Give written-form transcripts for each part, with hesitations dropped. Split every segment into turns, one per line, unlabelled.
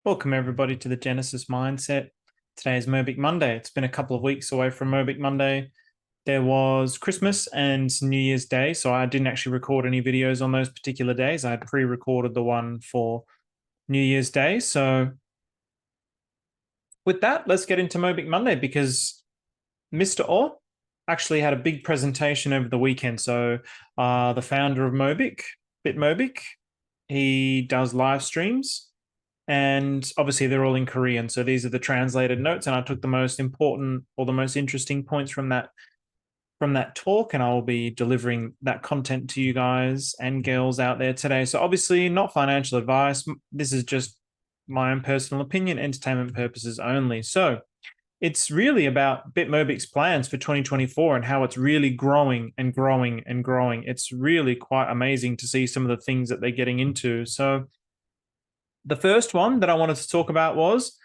Welcome everybody to the Genesis Mindset. Today is Mobick Monday. It's been a couple of weeks away from Mobick Monday. There was Christmas and New Year's Day, so I didn't actually record any videos on those particular days. I had pre-recorded the one for New Year's Day. So with that, let's get into Mobick Monday because Mr Oh actually had a big presentation over the weekend. So the founder of Mobick, BitMobick, he does live streams. And obviously they're all in Korean. So these are the translated notes. And I took the most important or the most interesting points from that talk, and I'll be delivering that content to you guys and girls out there today. So obviously not financial advice. This is just my own personal opinion, entertainment purposes only. So it's really about BitMobick's plans for 2024 and how it's really growing and growing and growing. It's really quite amazing to see some of the things that they're getting into. So the first one that I wanted to talk about was,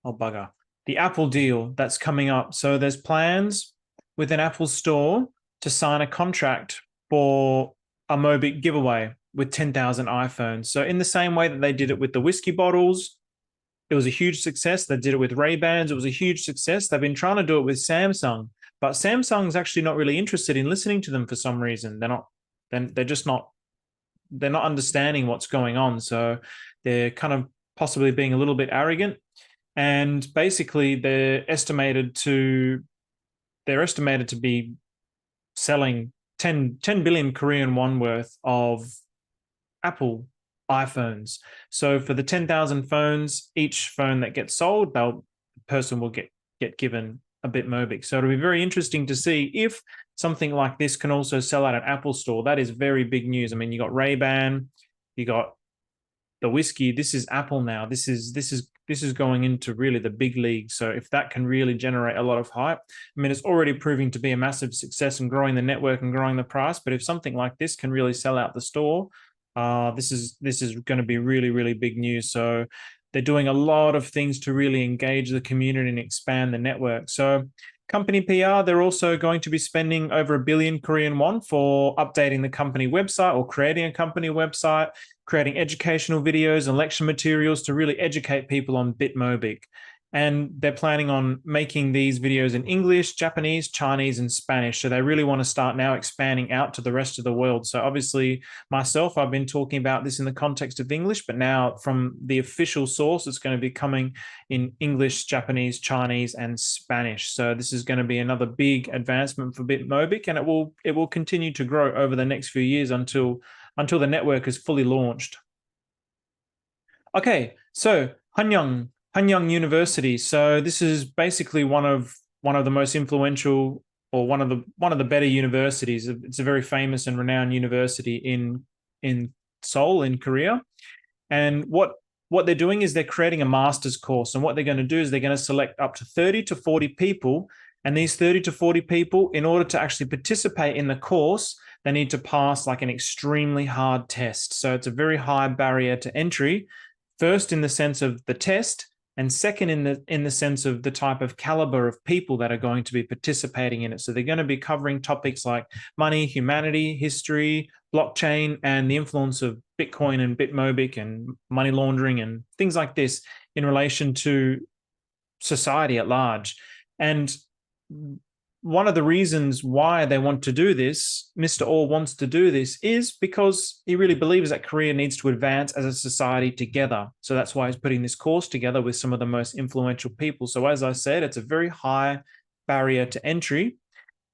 oh bugger, the Apple deal that's coming up. So there's plans with an Apple store to sign a contract for a Mobick giveaway with 10,000 iPhones. So in the same way that they did it with the whiskey bottles, it was a huge success. They did it with Ray-Bans. It was a huge success. They've been trying to do it with Samsung, but Samsung's actually not really interested in listening to them for some reason. They're just not, they're not understanding what's going on. So they're kind of possibly being a little bit arrogant. And basically they're estimated to be selling 10 billion Korean won worth of Apple iPhones. So for the 10,000 phones, each phone that gets sold, the person will get given a BitMobick. So it'll be very interesting to see if something like this can also sell at an Apple store. That is very big news. I mean, you got Ray-Ban, you got the whiskey. This is Apple now. This is going into really the big league. So if that can really generate a lot of hype, I mean, it's already proving to be a massive success and growing the network and growing the price. But if something like this can really sell out the store, this is going to be really, really big news. So they're doing a lot of things to really engage the community and expand the network. So company PR, they're also going to be spending over 1 billion Korean won for updating the company website or creating a company website, creating educational videos and lecture materials to really educate people on BitMobick. And they're planning on making these videos in English, Japanese, Chinese, and Spanish. So they really want to start now expanding out to the rest of the world. So obviously myself, I've been talking about this in the context of English, but now from the official source, it's going to be coming in English, Japanese, Chinese, and Spanish. So this is going to be another big advancement for BitMobick, and it will continue to grow over the next few years until the network is fully launched. Okay, so Hanyang University. So this is basically one of the most influential or one of the better universities. It's a very famous and renowned university in Seoul in Korea. And what they're doing is they're creating a master's course. And what they're going to do is they're going to select up to 30 to 40 people. And these 30 to 40 people, in order to actually participate in the course, they need to pass like an extremely hard test. So it's a very high barrier to entry. First, in the sense of the test, and second, in the sense of the type of caliber of people that are going to be participating in it. So they're going to be covering topics like money, humanity, history, blockchain, and the influence of Bitcoin and BitMobick and money laundering and things like this in relation to society at large. And one of the reasons why they want to do this, Mr. Oh wants to do this, is because he really believes that Korea needs to advance as a society together. So that's why he's putting this course together with some of the most influential people. So as I said, it's a very high barrier to entry.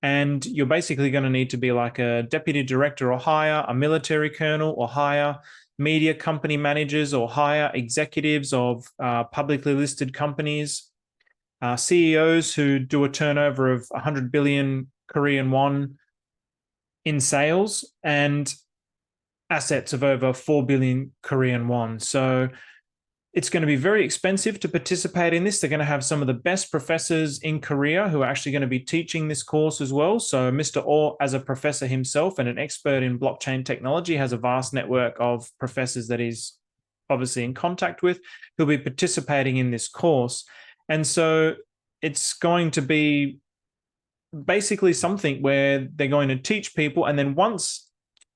And you're basically going to need to be like a deputy director or higher, a military colonel or higher, media company managers or higher, executives of publicly listed companies, CEOs who do a turnover of 100 billion Korean won in sales and assets of over 4 billion Korean won. So it's going to be very expensive to participate in this. They're going to have some of the best professors in Korea who are actually going to be teaching this course as well. So Mr. Oh, as a professor himself and an expert in blockchain technology, has a vast network of professors that he's obviously in contact with who'll be participating in this course. And so it's going to be basically something where they're going to teach people. And then once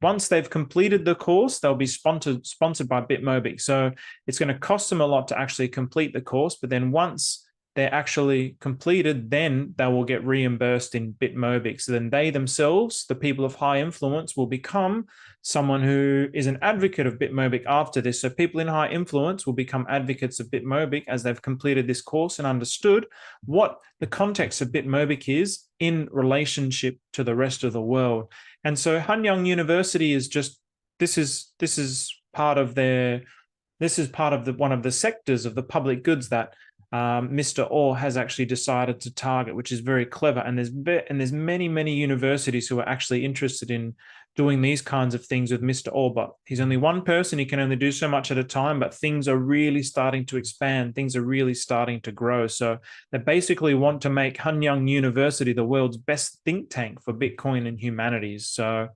once they've completed the course, they'll be sponsored by BTCMobick. So it's going to cost them a lot to actually complete the course, but then once they're actually completed, then they will get reimbursed in BTCMobick. So then they themselves, the people of high influence, will become someone who is an advocate of BTCMobick after this. So people in high influence will become advocates of BTCMobick as they've completed this course and understood what the context of BTCMobick is in relationship to the rest of the world. And so Hanyang University is just, this is part of one of the sectors of the public goods that Mr. Oh has actually decided to target, which is very clever. And there's many universities who are actually interested in doing these kinds of things with Mr. Oh, but he's only one person. He can only do so much at a time, but things are really starting to expand. Things are really starting to grow. So they basically want to make Hanyang University the world's best think tank for Bitcoin and humanities. So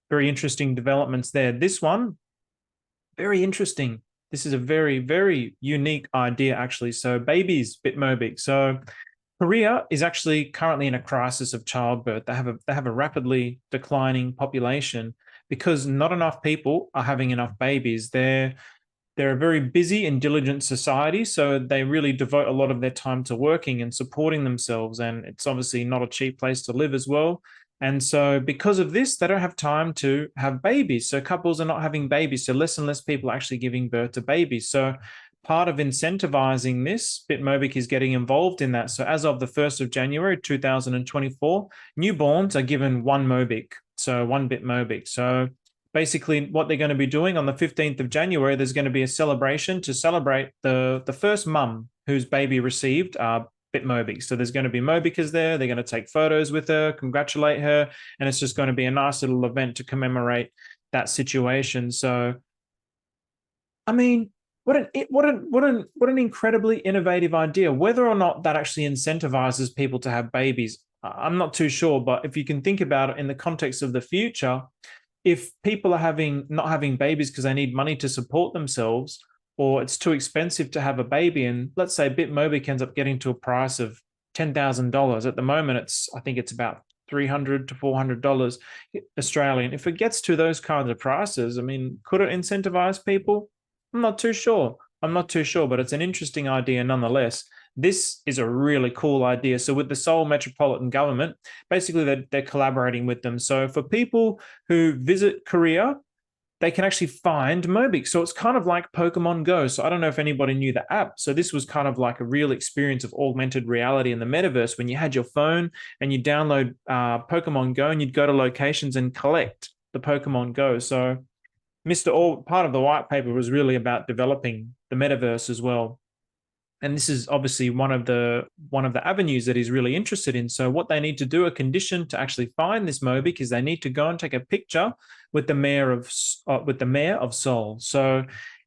very interesting developments there. This one, very interesting. This is a very unique idea, actually. So babies, BTCMobick. So Korea is actually currently in a crisis of childbirth. They have a rapidly declining population because not enough people are having enough babies. They're a very busy and diligent society, so they really devote a lot of their time to working and supporting themselves. And it's obviously not a cheap place to live as well. And so because of this, they don't have time to have babies. So couples are not having babies. So less and less people are actually giving birth to babies. So part of incentivizing this, BTCMobick is getting involved in that. So as of the 1st of January 2024, newborns are given one Mobick, so one BTCMobick. So basically what they're going to be doing on the 15th of January, there's going to be a celebration to celebrate the first mum whose baby received BTCMobick. So there's going to be Mobickers there. They're going to take photos with her, congratulate her, and it's just going to be a nice little event to commemorate that situation. So, I mean, what an incredibly innovative idea. Whether or not that actually incentivizes people to have babies, I'm not too sure. But if you can think about it in the context of the future, if people are not having babies because they need money to support themselves, or it's too expensive to have a baby, and let's say BTCMobick ends up getting to a price of $10,000. At the moment, I think it's about $300 to $400 Australian. If it gets to those kinds of prices, I mean, could it incentivize people? I'm not too sure. But it's an interesting idea nonetheless. This is a really cool idea. So with the Seoul Metropolitan government, basically they're collaborating with them. So for people who visit Korea, they can actually find Mobick. So it's kind of like Pokemon Go. So I don't know if anybody knew the app. So this was kind of like a real experience of augmented reality in the metaverse when you had your phone and you download Pokemon Go and you'd go to locations and collect the Pokemon Go. So Mr. Oh, part of the white paper was really about developing the metaverse as well. And this is obviously one of the avenues that he's really interested in. So what they need to do, a condition to actually find this Mobick, is they need to go and take a picture with the mayor of Seoul. So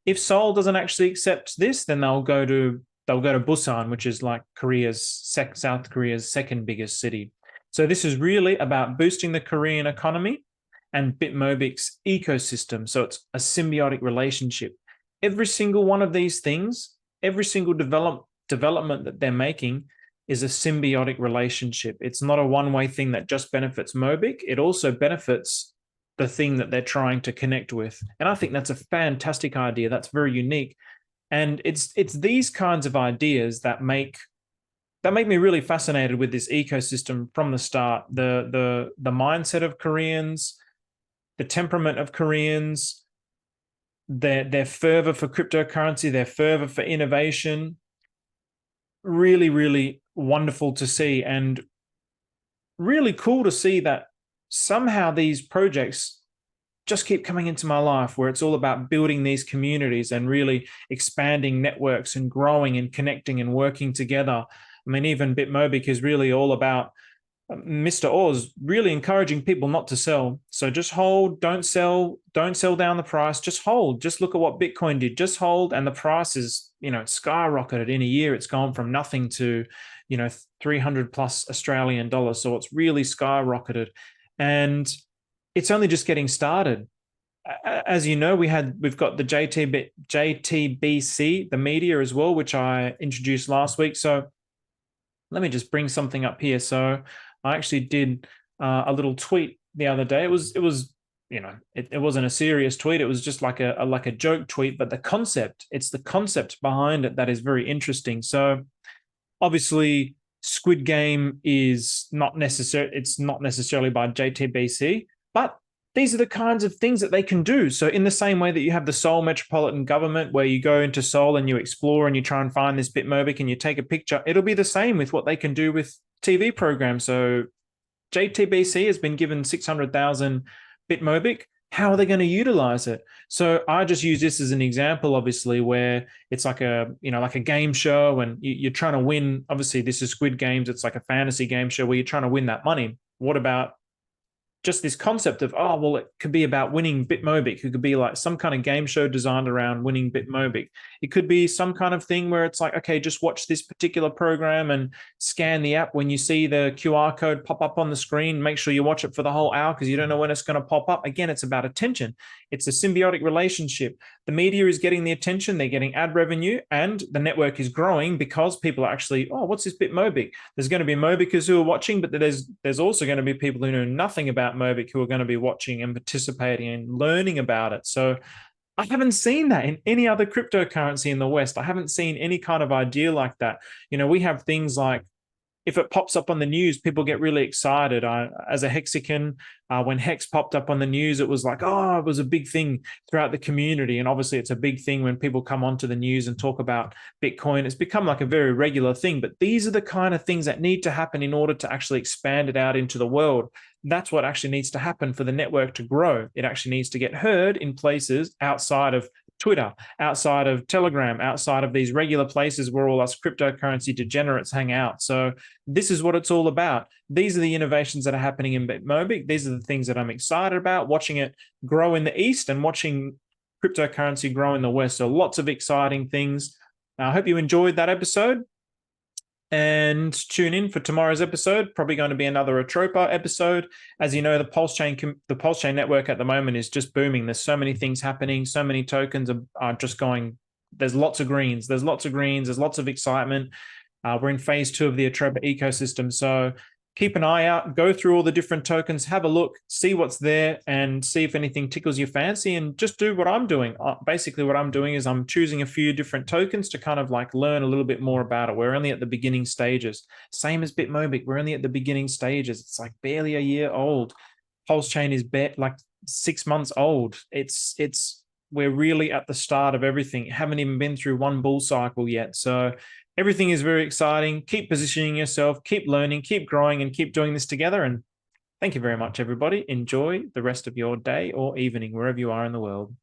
if Seoul doesn't actually accept this, then they'll go to Busan, which is like South Korea's second biggest city. So this is really about boosting the Korean economy and BTCMobick's ecosystem. So it's a symbiotic relationship. Every single one of these things, every single development that they're making is a symbiotic relationship. It's not a one-way thing that just benefits Mobick. It also benefits the thing that they're trying to connect with. And I think that's a fantastic idea. That's very unique. And it's these kinds of ideas that make me really fascinated with this ecosystem from the start. The mindset of Koreans, the temperament of Koreans, their fervor for cryptocurrency, their fervor for innovation, really wonderful to see, and really cool to see that somehow these projects just keep coming into my life, where it's all about building these communities and really expanding networks and growing and connecting and working together. I mean, even BTCMobick is really all about Mr. Oz really encouraging people not to sell. So just hold, don't sell down the price, just hold, just look at what Bitcoin did, just hold. And the price is, skyrocketed in a year. It's gone from nothing to, 300 plus Australian dollars. So it's really skyrocketed, and it's only just getting started. As you know, we've got the JTBC, the media as well, which I introduced last week. So let me just bring something up here. So I actually did a little tweet the other day. It was it wasn't a serious tweet. It was just like a joke tweet, but it's the concept behind it that is very interesting. So obviously, Squid Game is not necessary. It's not necessarily by JTBC, but these are the kinds of things that they can do. So in the same way that you have the Seoul Metropolitan Government, where you go into Seoul and you explore and you try and find this Bitmobick and you take a picture, it'll be the same with what they can do with TV programs. So JTBC has been given 600,000 Bitmobick. How are they going to utilize it? So I just use this as an example, obviously, where it's like like a game show, and you're trying to win. Obviously, this is Squid Games. It's like a fantasy game show where you're trying to win that money. What about just this concept of, oh, well, it could be about winning Bitmobick. It could be like some kind of game show designed around winning Bitmobick. It could be some kind of thing where it's like, okay, just watch this particular program and scan the app. When you see the QR code pop up on the screen, make sure you watch it for the whole hour because you don't know when it's going to pop up. Again, it's about attention. It's a symbiotic relationship. The media is getting the attention, they're getting ad revenue, and the network is growing because people are actually, oh, what's this Bitmobick? There's going to be Mobickers who are watching, but there's also going to be people who know nothing about Mobick who are going to be watching and participating and learning about it. So I haven't seen that in any other cryptocurrency in the West. I haven't seen any kind of idea like that. We have things like, if it pops up on the news, people get really excited. As a Hexican, when Hex popped up on the news, it was like, oh, it was a big thing throughout the community. And obviously, it's a big thing when people come onto the news and talk about Bitcoin. It's become like a very regular thing. But these are the kind of things that need to happen in order to actually expand it out into the world. That's what actually needs to happen for the network to grow. It actually needs to get heard in places outside of Twitter, outside of Telegram, outside of these regular places where all us cryptocurrency degenerates hang out. So this is what it's all about. These are the innovations that are happening in Bitmobick. These are the things that I'm excited about, watching it grow in the East and watching cryptocurrency grow in the West. So lots of exciting things. I hope you enjoyed that episode. And tune in for tomorrow's episode. Probably going to be another Atropa episode. As you know, the Pulse Chain network at the moment is just booming. There's so many things happening. So many tokens are just going. There's lots of greens. There's lots of excitement. We're in phase 2 of the Atropa ecosystem. So keep an eye out, go through all the different tokens, have a look, see what's there, and see if anything tickles your fancy, and just do what I'm doing. Basically, what I'm doing is I'm choosing a few different tokens to kind of like learn a little bit more about it. We're only at the beginning stages. Same as Bitmobick, we're only at the beginning stages. It's like barely a year old. Pulse Chain is like 6 months old. We're really at the start of everything. Haven't even been through one bull cycle yet. So everything is very exciting. Keep positioning yourself, keep learning, keep growing, and keep doing this together. And thank you very much, everybody. Enjoy the rest of your day or evening, wherever you are in the world.